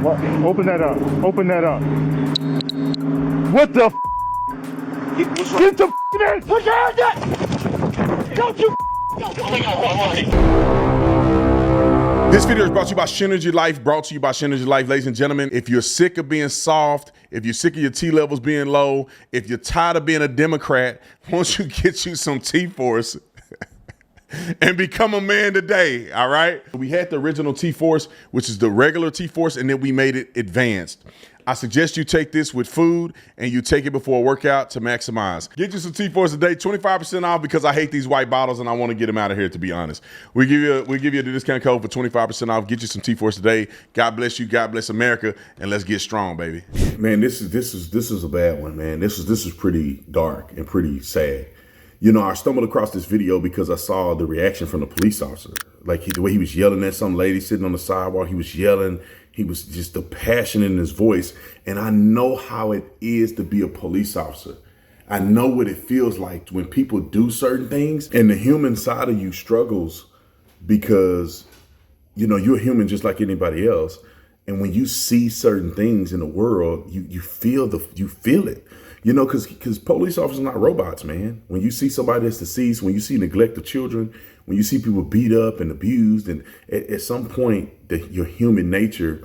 What? Open that up. Open that up. What the f? Get the f in! Put your hands up! Don't you This video is brought to you by SHINERGY Life, brought to you by SHINERGY Life. Ladies and gentlemen, if you're sick of being soft, if you're sick of your T levels being low, if you're tired of being a Democrat, won't you get you some T-Force and become a man today, all right? We had the original T-Force, which is the regular T-Force, and then we made it advanced. I suggest you take this with food and you take it before a workout to maximize. Get you some T-Force today, 25% off, because I hate these white bottles and I want to get them out of here, to be honest. We give you a discount code for 25% off. Get you some T-Force today. God bless you, God bless America, and let's get strong, baby. Man, this is a bad one, man. This is pretty dark and pretty sad. You know, I stumbled across this video because I saw the reaction from the police officer. Like the way he was yelling at some lady sitting on the sidewalk, he was yelling. He was just the passion in his voice. And I know how it is to be a police officer. I know what it feels like when people do certain things and the human side of you struggles because, you know, you're human just like anybody else. And when you see certain things in the world, you feel it. You know, because police officers are not robots, man. When you see somebody that's deceased, when you see neglect of children, when you see people beat up and abused, and at some point, your human nature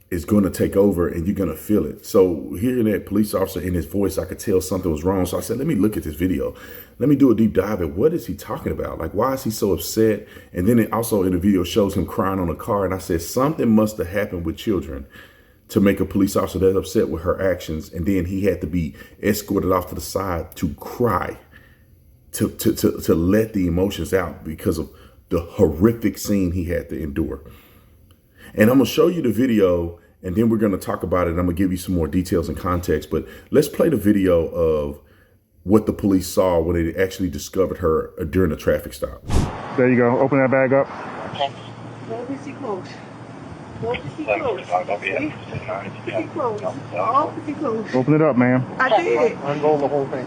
is going to take over and you're going to feel it. So hearing that police officer in his voice, I could tell something was wrong. So I said, let me look at this video. Let me do a deep dive at what is he talking about? Like, why is he so upset? And then it also in the video shows him crying on a car. And I said, something must have happened with children to make a police officer that upset with her actions. And then he had to be escorted off to the side to cry, to let the emotions out because of the horrific scene he had to endure. And I'm gonna show you the video and then we're gonna talk about it. I'm gonna give you some more details and context, but let's play the video of what the police saw when they actually discovered her during the traffic stop. There you go. Open that bag up. Okay. Don't be too close. Don't be too close. Pretty close. All pretty close. Open it up, ma'am. I did. Unroll the whole thing.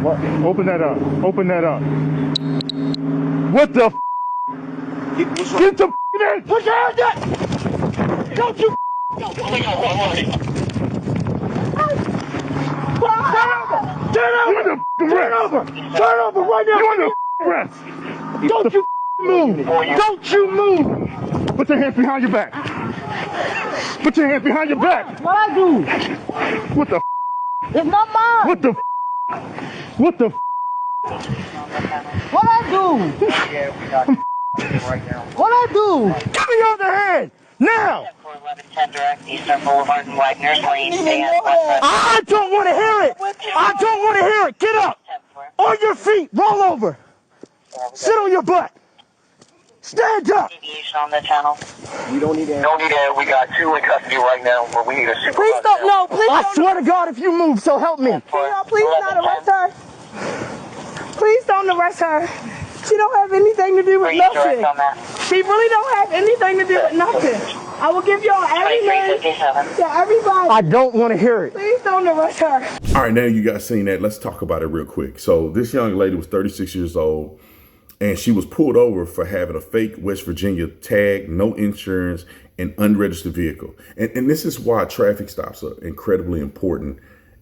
What? Open that up. Open that up. What the f? Get the f in! Put your hands up! Don't you Turn over! Turn over! Turn over right now! You're under arrest! Don't you move! Don't you move! Put your hands behind your back! Put your hands behind your back! What I do? What the f? It's not mine. What the f? What the f? What I do? What I do? Give me your other hand! Now! 1110 direct, Eastern Boulevard and Wagner's Lane. I don't want to hear it! I don't want to hear it! Get up! On your feet! Roll over! Sit on your butt! Stand up! Deviation on the channel. We don't need that. We got two in custody right now, but we need a supervisor. Please don't. No, please I don't. swear to God, if you move, so help me. Please not arrest her. Please don't arrest her. She don't have anything to do with Direct nothing. on that. She really don't have anything to do with nothing. I will give y'all every name 2357. to everybody. I don't want to hear it. Please don't arrest her. All right, now you guys seen that. Let's talk about it real quick. So this young lady was 36 years old and she was pulled over for having a fake West Virginia tag, no insurance, and unregistered vehicle. And this is why traffic stops are incredibly important.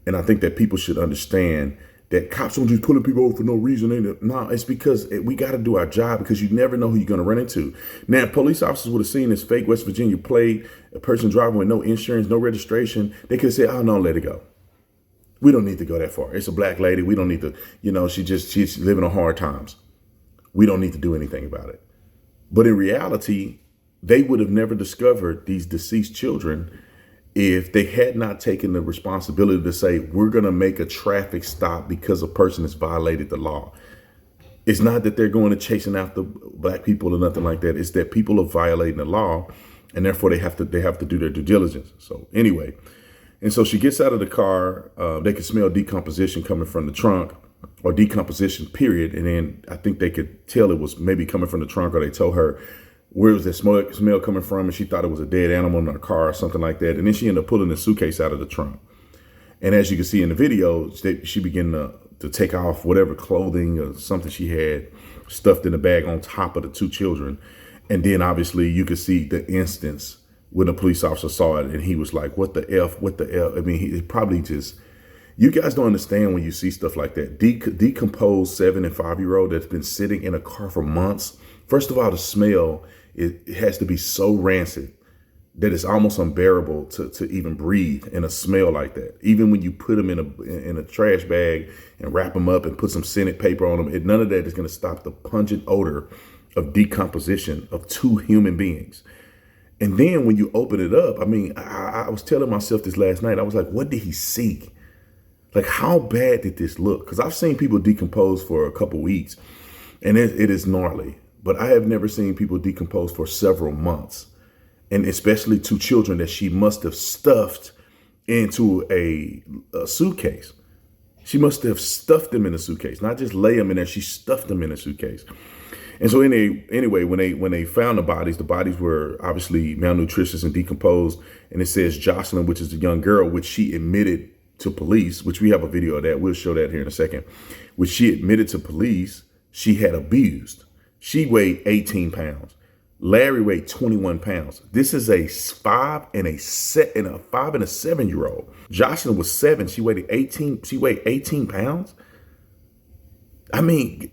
And I think that people should understand that cops don't just pulling people over for no reason. No, it's because we got to do our job because you never know who you're going to run into. Now, if police officers would have seen this fake West Virginia plate, a person driving with no insurance, no registration, they could have said, oh, no, let it go. We don't need to go that far. It's a black lady. We don't need to, you know, she's living on hard times. We don't need to do anything about it. But in reality, they would have never discovered these deceased children if they had not taken the responsibility to say, we're going to make a traffic stop because a person has violated the law. It's not that they're going to chasing after black people or nothing like that. It's that people are violating the law and therefore they have to do their due diligence. So anyway, and so she gets out of the car. They could smell decomposition coming from the trunk or decomposition period. And then I think they could tell it was maybe coming from the trunk or they told her, where was that smell coming from? And she thought it was a dead animal in her car or something like that. And then she ended up pulling the suitcase out of the trunk. And as you can see in the video, she began to take off whatever clothing or something she had stuffed in the bag on top of the two children. And then obviously you could see the instance when the police officer saw it and he was like, what the F, what the F? I mean, he probably just, you guys don't understand when you see stuff like that. Decomposed 7 and 5-year-old that's been sitting in a car for months. First of all, the smell, it has to be so rancid that it's almost unbearable to even breathe in a smell like that. Even when you put them in a trash bag and wrap them up and put some scented paper on them, none of that is going to stop the pungent odor of decomposition of two human beings. And then when you open it up, I mean, I was telling myself this last night, I was like, what did he see? Like, how bad did this look? Because I've seen people decompose for a couple weeks and it is gnarly, but I have never seen people decompose for several months. And especially two children that she must have stuffed into a suitcase. She must have stuffed them in a suitcase, not just lay them in there. She stuffed them in a suitcase. And so anyway, when they found the bodies were obviously malnutritious and decomposed. And it says Jocelyn, which is the young girl, which she admitted to police, which we have a video of that. We'll show that here in a second, which she admitted to police she had abused. She weighed 18 pounds. Larry weighed 21 pounds. This is a 5 and a 7-year-old. Jocelyn was 7. She weighed 18. She weighed 18 pounds. I mean,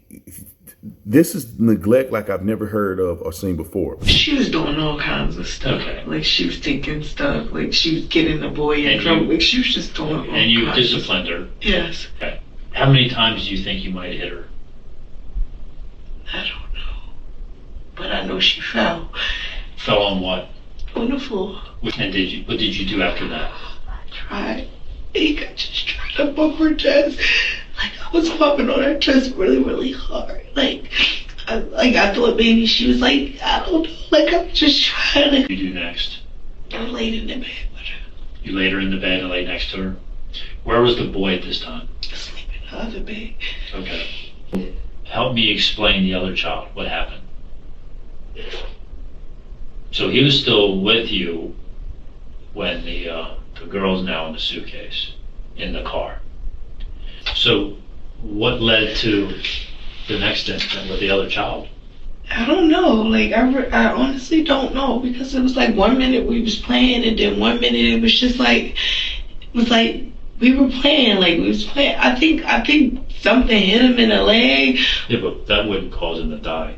this is neglect like I've never heard of or seen before. She was doing all kinds of stuff. Okay. Like she was taking stuff. Like she was getting the boy in trouble. Like she was just doing all kinds. And you disciplined her? Yes. Okay. How many times do you think you might hit her? I don't know. But I know she fell. Fell on what? On the floor. And what did you do after that? I tried. I just tried to bump her chest. Like I was bumping on her chest really, really hard. Like I thought maybe she was like, I don't know. Like I was just trying to. What did you do next? I laid in the bed with her. You laid her in the bed and laid next to her? Where was the boy at this time? Asleep in the other bed. Okay. Help me explain the other child. What happened? So he was still with you when the girl's now in the suitcase in the car. So what led to the next incident with the other child? I don't know. Like I honestly don't know, because it was like 1 minute we was playing and then 1 minute it was just like we were playing. Like we was playing. I think something hit him in the leg. Yeah, but that wouldn't cause him to die.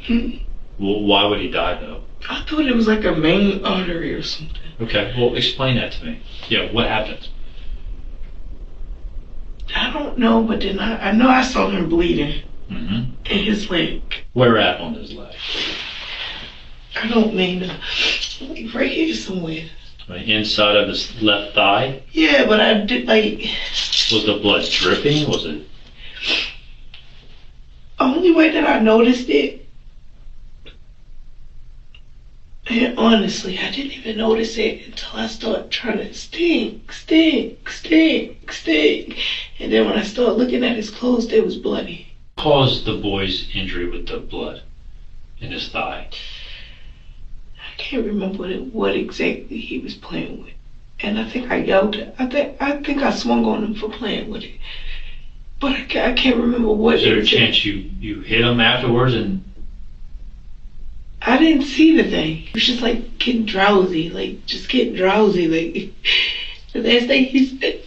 Hmm. Well, why would he die though? I thought it was like a main artery or something. Okay, well explain that to me. Yeah, what happened? I don't know, but then I know I saw him bleeding in his leg. Where at on his leg? I don't mean to. Like right here somewhere. Right inside of his left thigh? Yeah, but I did like. Was the blood dripping? Was it? Only way that I noticed it. And honestly, I didn't even notice it until I started trying to stink. And then when I started looking at his clothes, they was bloody. Caused the boy's injury with the blood in his thigh? I can't remember what exactly he was playing with. And I think I yelled it. I think I swung on him for playing with it. But I can't remember what. Is there a chance you hit him afterwards and... I didn't see the thing. It was just like getting drowsy, like the last thing he said.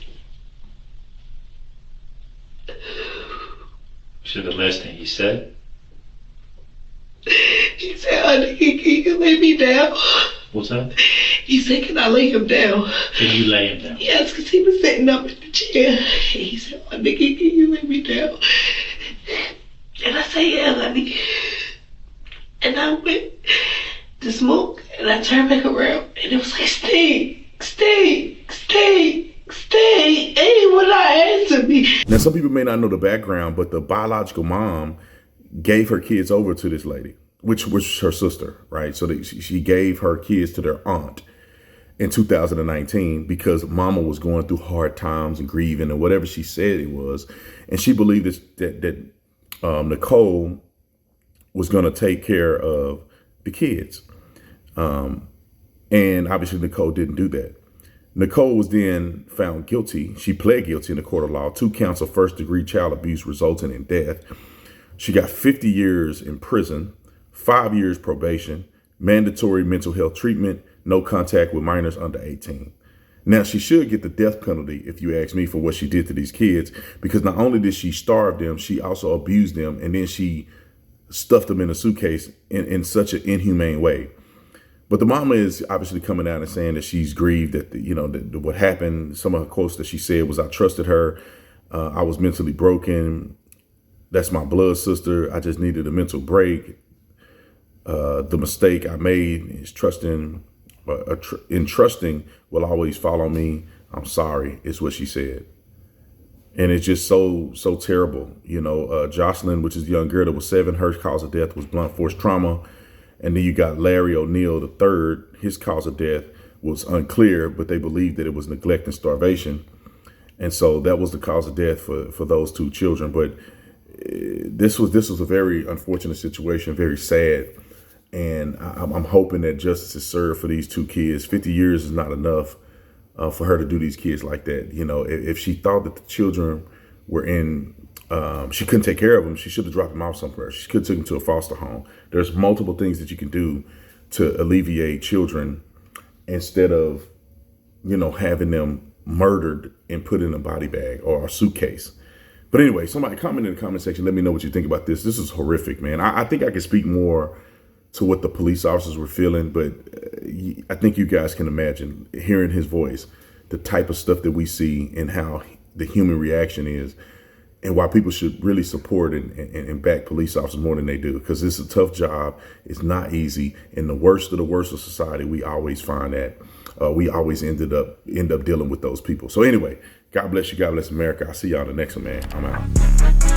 So the last thing he said? He said, honey, can you lay me down? What's that? He said, can I lay him down? Can you lay him down? Yes, because he was sitting up in the chair. He said, honey, can you lay me down? And I said, yeah, honey. And I went to smoke, and I turned back around, and it was like, stay. Anyone not answer me. Now, some people may not know the background, but the biological mom gave her kids over to this lady, which was her sister, right? So she gave her kids to their aunt in 2019 because mama was going through hard times and grieving and whatever she said it was. And she believed that Nicole was going to take care of the kids. And obviously Nicole didn't do that. Nicole was then found guilty. She pled guilty in the court of law. 2 counts of first-degree child abuse resulting in death. She got 50 years in prison, 5 years probation, mandatory mental health treatment, no contact with minors under 18. Now, she should get the death penalty, if you ask me, for what she did to these kids, because not only did she starve them, she also abused them, and then she stuffed them in a suitcase in such an inhumane way. But the mama is obviously coming out and saying that she's grieved that, that what happened. Some of her quotes that she said was, "I trusted her. I was mentally broken. That's my blood sister. I just needed a mental break. The mistake I made is trusting will always follow me. I'm sorry," is what she said. And it's just so terrible. Jocelyn, which is the young girl that was 7, her cause of death was blunt force trauma. And then you got Larry O'Neal III. His cause of death was unclear, but they believed that it was neglect and starvation. And so that was the cause of death for those 2 children. But this was a very unfortunate situation, very sad. And I'm hoping that justice is served for these 2 kids. 50 years is not enough for her to do these kids like that. If she thought that the children were she couldn't take care of them, she should have dropped them off somewhere. She could have taken them to a foster home. There's multiple things that you can do to alleviate children instead of, having them murdered and put in a body bag or a suitcase. But anyway, somebody comment in the comment section. Let me know what you think about this. This is horrific, man. I think I can speak more to what the police officers were feeling, but I think you guys can imagine hearing his voice, the type of stuff that we see and how the human reaction is, and why people should really support and back police officers more than they do, because this is a tough job. It's not easy. And the worst of society, we always find that we always end up dealing with those people. So anyway, God bless you. God bless America. I'll see y'all in the next one, man. I'm out.